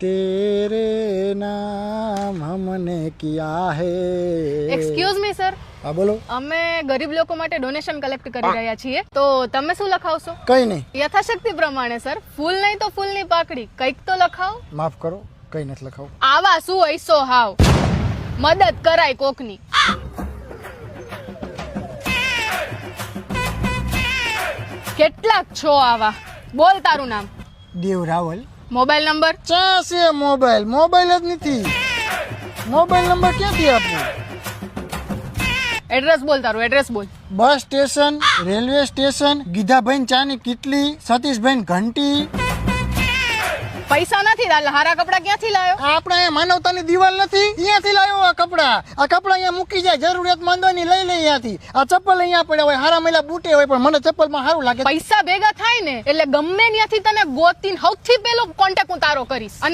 तेरे नाम हमने किया है। એક્સક્યુઝ મી સર, હા બોલો. અમે ગરીબ લોકો માટે ડોનેશન કલેક્ટ કરી રહ્યા છીએ, તો તમે શું લખાવશો? કઈ નહીં. યથાશક્તિ પ્રમાણે સર. ફૂલ નહીં તો ફૂલની પાકડી, કંઈક તો લખાવો. માફ કરો, કઈ નથી લખાવું. આવા શું હૈસો હાવ, મદદ કરાય કોકની. કેટલાક છો આવા? બોલ તારું નામ. દેવ રાવલ. Mobile number? ચા છે મોબાઈલ? મોબાઈલ જ નથી. મોબાઈલ નંબર ક્યાંથી આપું? એડ્રેસ બોલ, તારું એડ્રેસ બોલ. બસ સ્ટેશન, રેલવે સ્ટેશન, ગીધાભાઈ ચાની કીટલી, સતીશભાઈ ઘંટી. પૈસા નથી, હારા કપડા ક્યાંથી લાયો? આપણે અહીંયા માનવતાની દિવાલ નથી, ત્યાંથી લાવ્યો આ કપડા. આ કપડા અહીંયા મૂકી જાય, જરૂરિયાતમંદ હોય ની લઈ લે અહીંયાથી. આ ચપ્પલ અહીંયા પડ્યા હોય, હારા મેલા બૂટે હોય, પણ મને ચપ્પલમાં સારું લાગે. પૈસા ભેગા થાય ને એટલે ગમે ત્યાંથી તને ગોતીને સૌથી પહેલો કોન્ટેક્ટ હું તારો કરીશ. અને